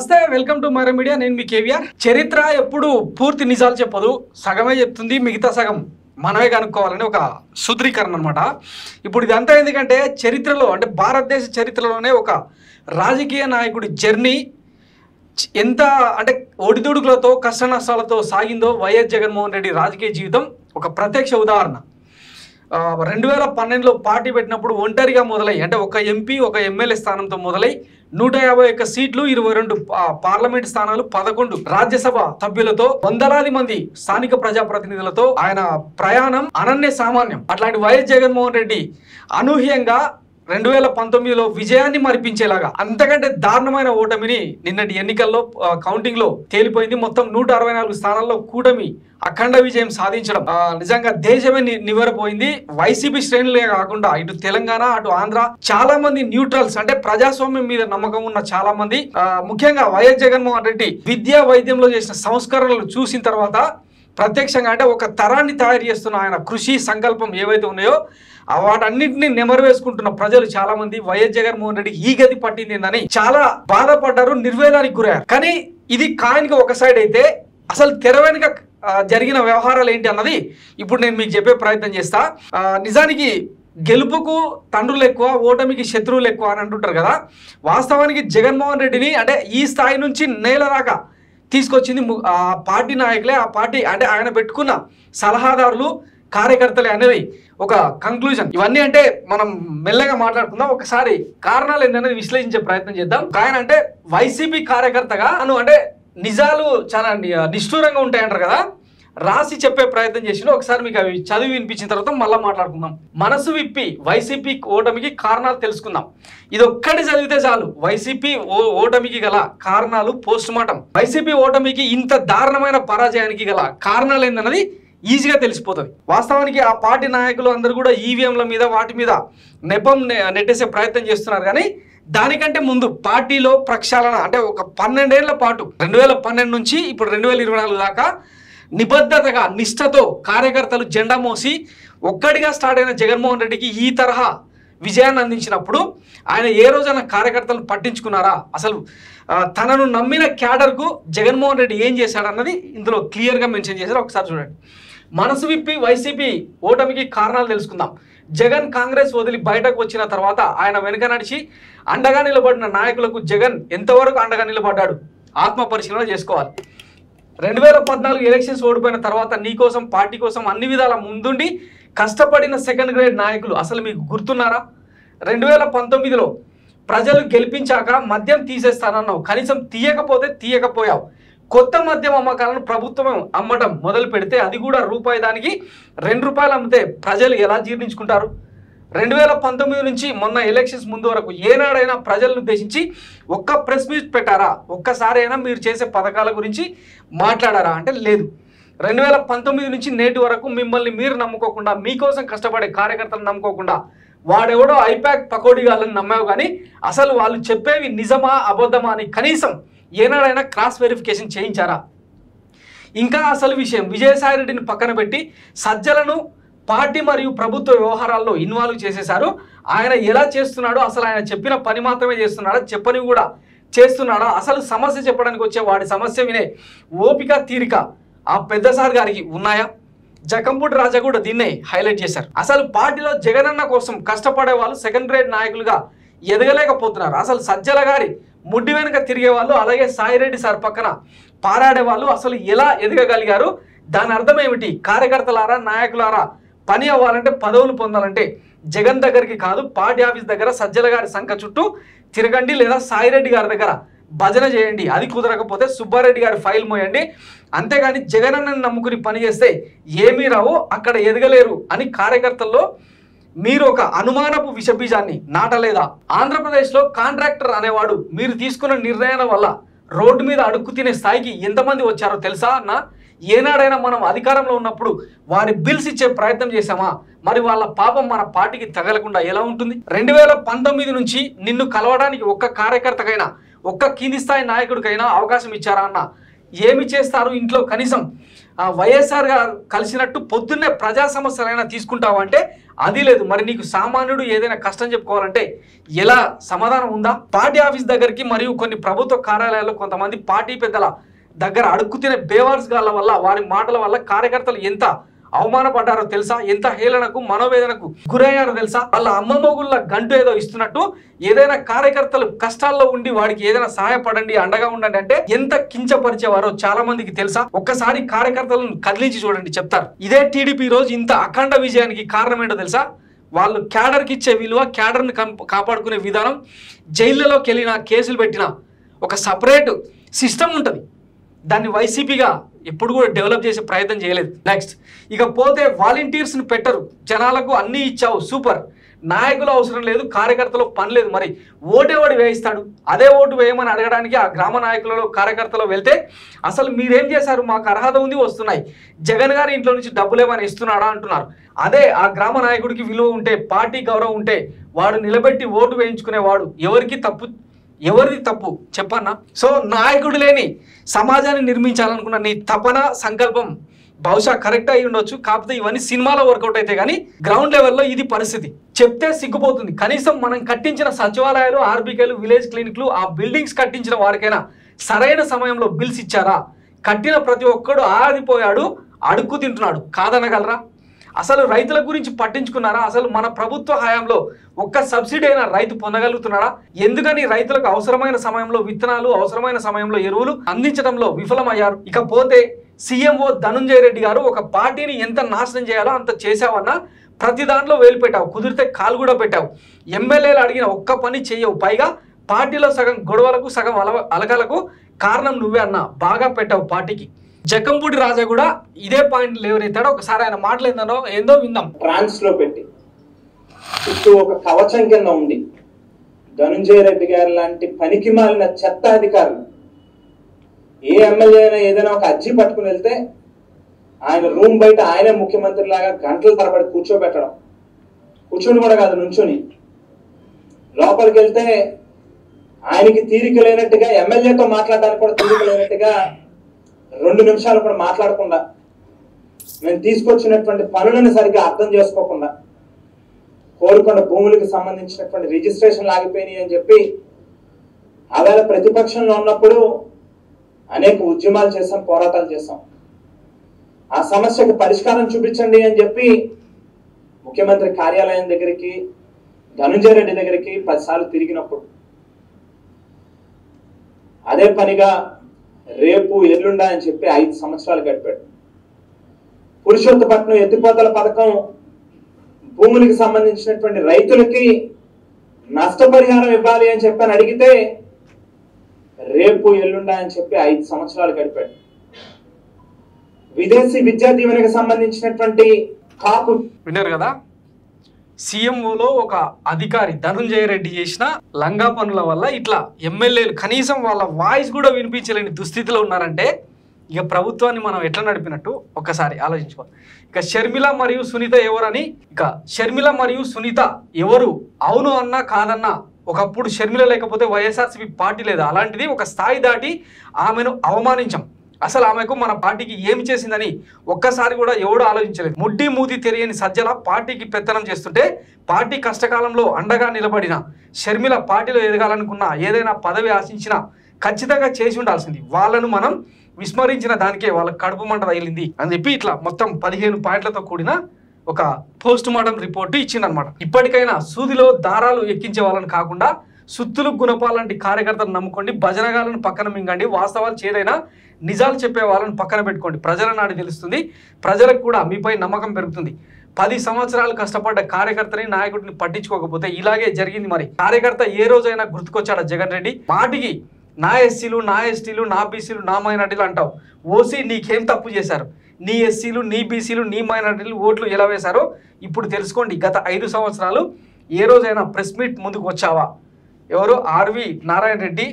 నమస్తే, welcome to మరో media. నేను మీ కేవీఆర్. చరిత్ర ఎప్పుడు పూర్తి నిజాలు చెప్పదు, సగమే చెప్తుంది, మిగతా సగం మనమే కనుక్కోవాలని ఒక సూత్రీకరణ అనమాట. ఇప్పుడు ఇదంతా ఎందుకంటే చరిత్రలో అంటే భారతదేశ చరిత్రలోనే ఒక రాజకీయ నాయకుడి జర్నీ ఎంత అంటే ఒడిదుడుకులతో కష్ట నష్టాలతో సాగిందో వైఎస్ జగన్మోహన్ రెడ్డి రాజకీయ జీవితం ఒక ప్రత్యక్ష ఉదాహరణ. 2012లో పార్టీ పెట్టినప్పుడు ఒంటరిగా మొదలై అంటే ఒక ఎంపీ ఒక ఎమ్మెల్యే స్థానంతో మొదలై 151 సీట్లు, 22 పార్లమెంట్ స్థానాలు, 11 రాజ్యసభ సభ్యులతో, వందలాది మంది స్థానిక ప్రజాప్రతినిధులతో ఆయన ప్రయాణం అనన్య సామాన్యం. అట్లాంటి వైఎస్ జగన్మోహన్ రెడ్డి అనూహ్యంగా 2019లో విజయాన్ని మరిపించేలాగా అంతకంటే దారుణమైన ఓటమిని నిన్నటి ఎన్నికల్లో కౌంటింగ్ లో తేలిపోయింది. మొత్తం 164 స్థానాల్లో కూటమి అఖండ విజయం సాధించడం నిజంగా దేశమే నివ్వెరపోయింది. వైసీపీ శ్రేణులే కాకుండా ఇటు తెలంగాణ అటు ఆంధ్ర చాలా మంది న్యూట్రల్స్ అంటే ప్రజాస్వామ్యం మీద నమ్మకం ఉన్న చాలా మంది, ముఖ్యంగా వైఎస్ జగన్మోహన్ రెడ్డి విద్యా వైద్యంలో చేసిన సంస్కరణలు చూసిన తర్వాత ప్రత్యక్షంగా అంటే ఒక తరాన్ని తయారు చేస్తున్న ఆయన కృషి సంకల్పం ఏవైతే ఉన్నాయో వాటన్నింటినీ నెమరు వేసుకుంటున్న ప్రజలు చాలా మంది వైఎస్ జగన్మోహన్ రెడ్డి ఈ గతి పట్టిందని చాలా బాధపడ్డారు, నిర్వేదానికి గురయ్యారు. కానీ ఇది కాయిన్కి ఒక సైడ్ అయితే అసలు తెర వెనుక జరిగిన వ్యవహారాలు ఏంటి అన్నది ఇప్పుడు నేను మీకు చెప్పే ప్రయత్నం చేస్తా. నిజానికి గెలుపుకు తండ్రులు ఎక్కువ, ఓటమికి శత్రువులు ఎక్కువ అని అంటుంటారు కదా. వాస్తవానికి జగన్మోహన్ రెడ్డిని అంటే ఈ స్థాయి నుంచి నేల దాకా తీసుకొచ్చింది ఆ పార్టీ నాయకులే, ఆ పార్టీ అంటే ఆయన పెట్టుకున్న సలహాదారులు, కార్యకర్తలే అనేది ఒక కంక్లూజన్. ఇవన్నీ అంటే మనం మెల్లగా మాట్లాడుకుందాం. ఒకసారి కారణాలు ఏంటనేది విశ్లేషించే ప్రయత్నం చేద్దాం. ఆయన అంటే వైసీపీ కార్యకర్తగా అంటే నిజాలు చాలా నిష్ఠూరంగా ఉంటాయంటారు కదా, రాసి చెప్పే ప్రయత్నం చేసిన ఒకసారి మీకు అవి చదివి వినిపించిన తర్వాత మళ్ళీ మాట్లాడుకుందాం. మనసు విప్పి వైసీపీ ఓటమికి కారణాలు తెలుసుకుందాం. ఇది ఒక్కటి చదివితే చాలు వైసీపీ ఓటమికి గల కారణాలు పోస్ట్ మార్టం. వైసీపీ ఓటమికి ఇంత దారుణమైన పరాజయానికి గల కారణాలు ఏందన్నది ఈజీగా తెలిసిపోతుంది. వాస్తవానికి ఆ పార్టీ నాయకులు అందరూ కూడా ఈవీఎంల మీద వాటి మీద నెపం నెట్టేసే ప్రయత్నం చేస్తున్నారు. కానీ దానికంటే ముందు పార్టీలో ప్రక్షాళన అంటే ఒక 12 ఏళ్ల పాటు 2012 నుంచి ఇప్పుడు 2024 దాకా నిబద్ధతగా నిష్ఠతో కార్యకర్తలు జెండా మోసి ఒక్కడిగా స్టార్ట్ అయిన జగన్మోహన్ రెడ్డికి ఈ తరహా విజయాన్ని అందించినప్పుడు ఆయన ఏ రోజైనా కార్యకర్తలు పట్టించుకున్నారా? అసలు తనను నమ్మిన క్యాడర్కు జగన్మోహన్ రెడ్డి ఏం చేశాడన్నది ఇందులో క్లియర్గా మెన్షన్ చేశారు. ఒకసారి చూడండి. మనసు విప్పి వైసీపీ ఓటమికి కారణాలు తెలుసుకుందాం. జగన్ కాంగ్రెస్ వదిలి బయటకు వచ్చిన తర్వాత ఆయన వెనుక నడిచి అండగా నిలబడిన నాయకులకు జగన్ ఎంతవరకు అండగా నిలబడ్డాడు ఆత్మ పరిశీలన చేసుకోవాలి. 2014 ఎలక్షన్స్ ఓడిపోయిన తర్వాత నీకోసం పార్టీ కోసం అన్ని విధాల ముందుండి కష్టపడిన సెకండ్ గ్రేడ్ నాయకులు అసలు మీకు గుర్తున్నారా? 2019లో ప్రజలు గెలిపించాక మద్యం తీసేస్తానన్నావు, కనీసం తీయకపోయావు. కొత్త మద్యం అమ్మకాలను ప్రభుత్వం అమ్మడం మొదలు పెడితే అది కూడా రూపాయి దానికి 2 రూపాయలు అమ్మితే ప్రజలు ఎలా జీర్ణించుకుంటారు? 2019 నుంచి మొన్న ఎలక్షన్స్ ముందు వరకు ఏనాడైనా ప్రజలను ఉద్దేశించి ఒక్క ప్రెస్ మీట్ పెట్టారా? ఒక్కసారి అయినా మీరు చేసే పథకాల గురించి మాట్లాడారా అంటే లేదు. 2019 నుంచి నేటి వరకు మిమ్మల్ని మీరు నమ్ముకోకుండా, మీకోసం కష్టపడే కార్యకర్తలను నమ్ముకోకుండా వాడెవడో ఐపాక్ పకోడీగాళ్ళని నమ్మావు. కానీ అసలు వాళ్ళు చెప్పేవి నిజమా అబద్ధమా అని కనీసం ఏనాడైనా క్రాస్ వెరిఫికేషన్ చేయించారా? ఇంకా అసలు విషయం, విజయసాయి రెడ్డిని పక్కన పెట్టి సజ్జలను పార్టీ మరియు ప్రభుత్వ వ్యవహారాల్లో ఇన్వాల్వ్ చేసేశారు. ఆయన ఎలా చేస్తున్నాడో, అసలు ఆయన చెప్పిన పని మాత్రమే చేస్తున్నాడా, చెప్పని కూడా చేస్తున్నాడా, అసలు సమస్య చెప్పడానికి వచ్చే వాడి సమస్య వినే ఓపిక తీరిక ఆ పెద్దసార్ గారికి ఉన్నాయా? జకంపూడి రాజా కూడా దీన్నే హైలైట్ చేశారు. అసలు పార్టీలో జగనన్న కోసం కష్టపడే వాళ్ళు సెకండ్ గ్రేడ్ నాయకులుగా ఎదగలేకపోతున్నారు. అసలు సజ్జల గారి ముడ్డి వెనుక తిరిగే వాళ్ళు, అలాగే సాయిరెడ్డి సార్ పక్కన పారాడే వాళ్ళు అసలు ఎలా ఎదగగలిగారు? దాని అర్థం ఏమిటి? కార్యకర్తలారా, నాయకులారా, పని అవ్వాలంటే, పదవులు పొందాలంటే జగన్ దగ్గరికి కాదు, పార్టీ ఆఫీస్ దగ్గర సజ్జల గారి సంఖ చుట్టూ తిరగండి, లేదా సాయిరెడ్డి గారి దగ్గర భజన చేయండి. అది కుదరకపోతే సుబ్బారెడ్డి గారి ఫైల్ మోయండి. అంతేగాని జగనన్నని నమ్ముకుని పని చేస్తే ఏమీ రావు, అక్కడ ఎదగలేరు అని కార్యకర్తల్లో మీరు ఒక అనుమానపు విషబీజాన్ని నాటలేదా? ఆంధ్రప్రదేశ్లో కాంట్రాక్టర్ అనేవాడు మీరు తీసుకున్న నిర్ణయాల వల్ల రోడ్డు మీద అడుక్కు తినే స్థాయికి ఎంతమంది వచ్చారో తెలుసా అన్న? ఏనాడైనా మనం అధికారంలో ఉన్నప్పుడు వారి బిల్స్ ఇచ్చే ప్రయత్నం చేశామా? మరి వాళ్ళ పాపం మన పార్టీకి తగలకుండా ఎలా ఉంటుంది? 2019 నుంచి నిన్ను కలవడానికి ఒక్క కార్యకర్తకైనా, ఒక్క కింది స్థాయి నాయకుడికైనా అవకాశం ఇచ్చారా అన్న? ఏమి చేస్తారు ఇంట్లో? కనీసం వైఎస్ఆర్ గారు కలిసినట్టు పొద్దున్నే ప్రజా సమస్యలైనా తీసుకుంటావు అంటే అది లేదు. మరి నీకు సామాన్యుడు ఏదైనా కష్టం చెప్పుకోవాలంటే ఎలా సమాధానం ఉందా? పార్టీ ఆఫీస్ దగ్గరికి మరియు కొన్ని ప్రభుత్వ కార్యాలయాల్లో కొంతమంది పార్టీ పెద్దల దగ్గర అడుక్కు తినే బేవార్స్ గాళ్ళ వల్ల, వారి మాటల వల్ల కార్యకర్తలు ఎంత అవమానపడ్డారో తెలుసా? ఎంత హేళనకు మనోవేదనకు గురయ్యారో తెలుసా? వాళ్ళ అమ్మమోగుళ్ళ గంటు ఏదో ఇస్తున్నట్టు ఏదైనా కార్యకర్తలు కష్టాల్లో ఉండి వాడికి ఏదైనా సహాయపడండి, అండగా ఉండండి అంటే ఎంత కించపరిచేవారో చాలా మందికి తెలుసా? ఒక్కసారి కార్యకర్తలను కదిలించి చూడండి, చెప్తారు. ఇదే టీడీపీ రోజు ఇంత అఖండ విజయానికి కారణం ఏంటో తెలుసా? వాళ్ళు క్యాడర్కి ఇచ్చే విలువ, క్యాడర్ని కాపాడుకునే విధానం, జైళ్ళలోకి వెళ్ళిన కేసులు పెట్టిన ఒక సపరేట్ సిస్టమ్ ఉంటుంది. దాన్ని వైసీపీగా ఎప్పుడు కూడా డెవలప్ చేసే ప్రయత్నం చేయలేదు. నెక్స్ట్ ఇక పోతే వాలంటీర్స్ని పెట్టరు, జనాలకు అన్నీ ఇచ్చావు సూపర్, నాయకులు అవసరం లేదు, కార్యకర్తలు పని లేదు, మరి ఓటేవాడు వేయిస్తాడు? అదే ఓటు వేయమని అడగడానికి ఆ గ్రామ నాయకులలో కార్యకర్తలు వెళ్తే అసలు మీరేం చేశారు, మాకు అర్హత ఉంది, వస్తున్నాయి, జగన్ గారి ఇంట్లో నుంచి డబ్బులు ఏమైనా ఇస్తున్నాడా అంటున్నారు. అదే ఆ గ్రామ నాయకుడికి విలువ ఉంటే, పార్టీ గౌరవం ఉంటే వాడు నిలబెట్టి ఓటు వేయించుకునేవాడు. ఎవరిది తప్పు చెప్పన్నా? సో నాయకుడు లేని సమాజాన్ని నిర్మించాలనుకున్న నీ తపన, సంకల్పం బహుశా కరెక్ట్ అయి ఉండొచ్చు. కాకపోతే ఇవన్నీ సినిమాలో వర్కౌట్ అయితే కానీ గ్రౌండ్ లెవెల్లో ఇది పరిస్థితి. చెప్తే సిగ్గుపోతుంది. కనీసం మనం కట్టించిన సచివాలయాలు, ఆర్బీకేలు, విలేజ్ క్లినిక్లు, ఆ బిల్డింగ్స్ కట్టించిన వారికైనా సరైన సమయంలో బిల్స్ ఇచ్చారా? కట్టిన ప్రతి ఒక్కడు ఆదిపోయాడు, అడుక్కు తింటున్నాడు, కాదనగలరా? అసలు రైతుల గురించి పట్టించుకున్నారా? అసలు మన ప్రభుత్వ హయాంలో ఒక్క సబ్సిడీ అయినా రైతు పొందగలుగుతున్నాడా? ఎందుకని రైతులకు అవసరమైన సమయంలో విత్తనాలు, అవసరమైన సమయంలో ఎరువులు అందించడంలో విఫలమయ్యారు? ఇకపోతే సీఎంఓ ధనుంజయ రెడ్డి గారు ఒక పార్టీని ఎంత నాశనం చేయాలో అంత చేసావన్నా ప్రతి దాంట్లో వేలు పెట్టావు, కుదిరితే కాలు కూడా పెట్టావు. ఎమ్మెల్యేలు అడిగిన ఒక్క పని చేయవు, పైగా పార్టీలో సగం గొడవలకు, సగం అలకలకు కారణం నువ్వే అన్నా. బాగా పెట్టావు పార్టీకి. జకంపూడి రాజా కూడా ఇదే పాయింట్ లేవనెత్తాడు. ఒకసారి ఆయన మాట్లాడిందో ఏందో విందాం. ట్రాన్స్ లో పెట్టి చుట్టూ ఒక కవచం కింద ఉంది ధనుంజయ రెడ్డి గారు లాంటి పనికి మాలిన చెత్త అధికారులు. ఏ ఎమ్మెల్యే అయినా ఏదైనా ఒక అర్జీ పట్టుకుని వెళ్తే ఆయన రూమ్ బయట ఆయనే ముఖ్యమంత్రి లాగా గంటల తరబడి కూర్చోబెట్టడం, కూర్చొని కూడా కాదు నుంచుని, లోపలికి వెళ్తే ఆయనకి తీరిక లేనట్టుగా, ఎమ్మెల్యేతో మాట్లాడడానికి కూడా తీరిక లేనట్టుగా 2 నిమిషాలు కూడా మాట్లాడకుండా, మేము తీసుకొచ్చినటువంటి పనులను సరిగ్గా అర్థం చేసుకోకుండా, కోరుకొండ భూములకు సంబంధించినటువంటి రిజిస్ట్రేషన్లు ఆగిపోయినాయి అని చెప్పి ఆవేళ ప్రతిపక్షంలో ఉన్నప్పుడు అనేక ఉద్యమాలు చేశాం, పోరాటాలు చేశాం. ఆ సమస్యకు పరిష్కారం చూపించండి అని చెప్పి ముఖ్యమంత్రి కార్యాలయం దగ్గరికి, ధనుంజయ రెడ్డి దగ్గరికి 10 సార్లు తిరిగినప్పుడు అదే పనిగా రేపు ఎల్లుండా అని చెప్పి 5 సంవత్సరాలు గడిపాడు. పురుషోత్తపట్నం ఎత్తిపోతల పథకం భూములకు సంబంధించినటువంటి రైతులకి నష్టపరిహారం ఇవ్వాలి అని చెప్పని అడిగితే రేపు ఎల్లుండా అని చెప్పి 5 సంవత్సరాలు గడిపాడు. విదేశీ విద్యా దీవెనకు సంబంధించినటువంటి కాపు విన్నారు కదా. సీఎంఓలో ఒక అధికారి ధనుంజయ రెడ్డి చేసిన లంగా పనుల వల్ల ఇట్లా ఎమ్మెల్యేలు కనీసం వాళ్ళ వాయిస్ కూడా వినిపించలేని దుస్థితిలో ఉన్నారంటే ఇక ప్రభుత్వాన్ని మనం ఎట్లా నడిపినట్టు ఒక్కసారి ఆలోచించుకోవాలి. ఇక షర్మిల మరియు సునీత ఎవరని, ఇక షర్మిల మరియు సునీత ఎవరు, అవును అన్నా కాదన్నా ఒకప్పుడు షర్మిల లేకపోతే వైఎస్ఆర్సీపీ పార్టీ లేదా, అలాంటిది ఒక స్థాయి దాటి ఆమెను అవమానించాం. అసలు ఆమెకు మన పార్టీకి ఏమి చేసిందని ఒక్కసారి కూడా ఎవడు ఆలోచించలేదు. ముడ్డి మూతి తెలియని సజ్జల పార్టీకి పెత్తనం చేస్తుంటే పార్టీ కష్టకాలంలో అండగా నిలబడిన షర్మిల పార్టీలో ఎదగాలనుకున్నా, ఏదైనా పదవి ఆశించినా ఖచ్చితంగా చేసి ఉండాల్సింది. వాళ్ళను మనం విస్మరించిన దానికే వాళ్ళ కడుపు మంట తగిలింది అని చెప్పి ఇట్లా మొత్తం 15 పాయింట్లతో కూడిన ఒక పోస్ట్ మార్టం రిపోర్టు ఇచ్చిందనమాట. ఇప్పటికైనా సూదిలో దారాలు ఎక్కించే వాళ్ళని కాకుండా సుత్తులు గుణపాలంటి కార్యకర్తలు నమ్ముకోండి, భజనగాలను పక్కన మింగండి, వాస్తవాలు చేదైనా నిజాలు చెప్పే వాళ్ళని పక్కన పెట్టుకోండి. ప్రజల నాడి తెలుస్తుంది, ప్రజలకు కూడా మీపై నమ్మకం పెరుగుతుంది. 10 సంవత్సరాలు కష్టపడ్డ కార్యకర్తని, నాయకుడిని పట్టించుకోకపోతే ఇలాగే జరిగింది. మరి కార్యకర్త ఏ రోజైనా గుర్తుకొచ్చాడా జగన్ రెడ్డి? మాటికి నా ఎస్సీలు, నా ఎస్టీలు, నా బీసీలు, నా మైనార్టీలు అంటావు. ఓసీ నీకేం తప్పు చేశారు? నీ ఎస్సీలు, నీ బీసీలు, నీ మైనార్టీలు ఓట్లు ఎలా వేశారో ఇప్పుడు తెలుసుకోండి. గత 5 సంవత్సరాలు ఏ రోజైనా ప్రెస్ మీట్ ముందుకు వచ్చావా? ఎవరు? ఆర్వి నారాయణ రెడ్డి,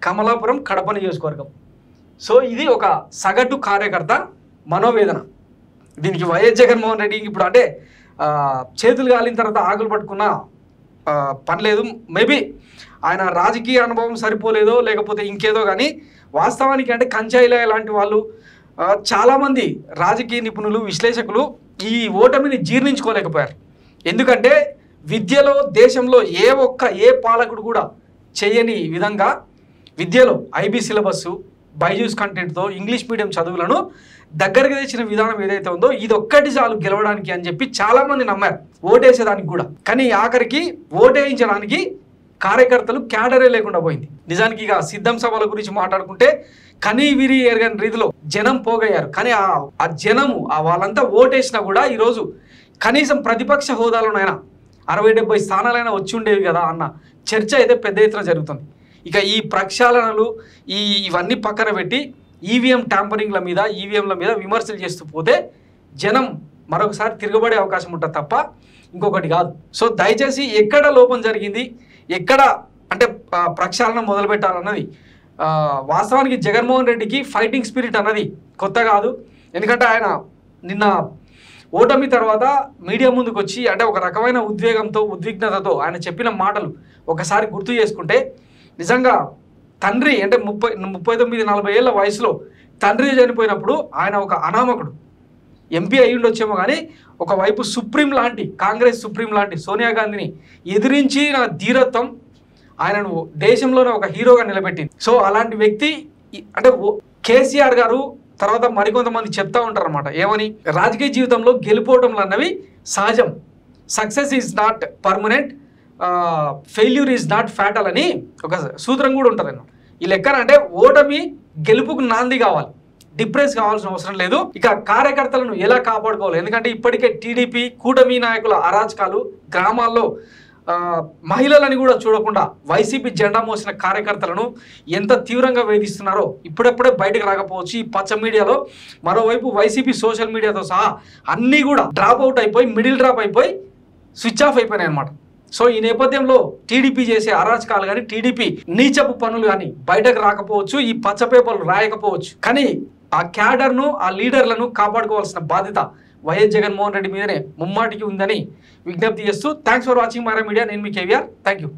కమలాపురం, కడప నియోజకవర్గం. సో ఇది ఒక సగటు కార్యకర్త మనోవేదన. దీనికి వైఎస్ జగన్మోహన్ రెడ్డి ఇప్పుడు అంటే చేతులు కాలిన తర్వాత ఆకులు పట్టుకున్న పని లేదు. మేబీ ఆయన రాజకీయ అనుభవం సరిపోలేదో లేకపోతే ఇంకేదో, కానీ వాస్తవానికి అంటే కంచాయిలయ లాంటి వాళ్ళు చాలామంది రాజకీయ నిపుణులు, విశ్లేషకులు ఈ ఓటమిని జీర్ణించుకోలేకపోయారు. ఎందుకంటే విద్యలో దేశంలో ఏ పాలకుడు కూడా చేయని విధంగా విద్యలో ఐబీ సిలబస్సు బైజూస్ కంటెంట్తో ఇంగ్లీష్ మీడియం చదువులను దగ్గరికి తెచ్చిన విధానం ఏదైతే ఉందో ఇది ఒక్కటి చాలు గెలవడానికి అని చెప్పి చాలామంది నమ్మారు ఓటేసేదానికి కూడా. కానీ ఆఖరికి ఓటేయించడానికి కార్యకర్తలు క్యాడరే లేకుండా పోయింది. నిజానికి ఇక సిద్ధం సభల గురించి మాట్లాడుకుంటే కనీ విరి ఎరగని రీతిలో జనం పోగయ్యారు. కానీ ఆ జనము వాళ్ళంతా ఓటేసినా కూడా ఈరోజు కనీసం ప్రతిపక్ష హోదాలోనైనా 60-70 స్థానాలైనా వచ్చి ఉండేవి కదా అన్న చర్చ అయితే పెద్ద ఎత్తున జరుగుతుంది. ఇక ఈ ప్రక్షాళనలు ఇవన్నీ పక్కన పెట్టి ఈవీఎం ట్యాంపరింగ్ల మీద ఈవీఎంల మీద విమర్శలు చేస్తూ పోతే జనం మరొకసారి తిరగబడే అవకాశం ఉంటుంది తప్ప ఇంకొకటి కాదు. సో దయచేసి ఎక్కడ లోపం జరిగింది, ఎక్కడ అంటే ప్రక్షాళన మొదలుపెట్టాలన్నది వాస్తవానికి జగన్మోహన్ రెడ్డికి ఫైటింగ్ స్పిరిట్ అన్నది కొత్త కాదు. ఎందుకంటే ఆయన నిన్న ఓటమి తర్వాత మీడియా ముందుకు వచ్చి అంటే ఒక రకమైన ఉద్వేగంతో ఉద్విగ్నతతో ఆయన చెప్పిన మాటలు ఒకసారి గుర్తు చేసుకుంటే నిజంగా తండ్రి అంటే 39-40 ఏళ్ళ వయసులో తండ్రి చనిపోయినప్పుడు ఆయన ఒక అనామకుడు ఎంపీ అయ్యి ఉండొచ్చేమో కానీ ఒకవైపు సుప్రీం లాంటి కాంగ్రెస్ సుప్రీం లాంటి సోనియా గాంధీని ఎదిరించిన ధీరత్వం ఆయనను దేశంలోనే ఒక హీరోగా నిలబెట్టింది. సో అలాంటి వ్యక్తి అంటే కేసీఆర్ గారు తర్వాత మరికొంతమంది చెప్తా ఉంటారు అనమాట ఏమని, రాజకీయ జీవితంలో గెలుపోవటంలు అన్నవి సహజం, success is not permanent, failure is not fatal అని ఒక సూత్రం కూడా ఉంటుంది అన్నమాట. ఈ లెక్కన అంటే ఓటమి గెలుపుకు నాంది కావాలి, డిప్రెస్ కావాల్సిన అవసరం లేదు. ఇక కార్యకర్తలను ఎలా కాపాడుకోవాలి, ఎందుకంటే ఇప్పటికే టీడీపీ కూటమి నాయకుల అరాచకాలు గ్రామాల్లో మహిళలని కూడా చూడకుండా వైసీపీ జెండా మోసిన కార్యకర్తలను ఎంత తీవ్రంగా వేధిస్తున్నారో ఇప్పుడప్పుడే బయటకు రాకపోవచ్చు ఈ పచ్చ మీడియాలో. మరోవైపు వైసీపీ సోషల్ మీడియాతో సహా అన్నీ కూడా డ్రాప్ అవుట్ అయిపోయి మిడిల్ డ్రాప్ అయిపోయి స్విచ్ ఆఫ్ అయిపోయినాయి అనమాట. సో ఈ నేపథ్యంలో టీడీపీ చేసే అరాచకాలు కానీ టీడీపీ నీచపు పనులు కానీ బయటకు రాకపోవచ్చు, ఈ పచ్చ పేపర్లు రాయకపోవచ్చు. కానీ ఆ క్యాడర్ను ఆ లీడర్లను కాపాడుకోవాల్సిన బాధ్యత వైఎస్ జగన్మోహన్ రెడ్డి మీదనే ముమ్మాటికి ఉందని విజ్ఞప్తి చేస్తూ thanks for watching Mara media. నేను మీ కేవీఆర్. Thank you.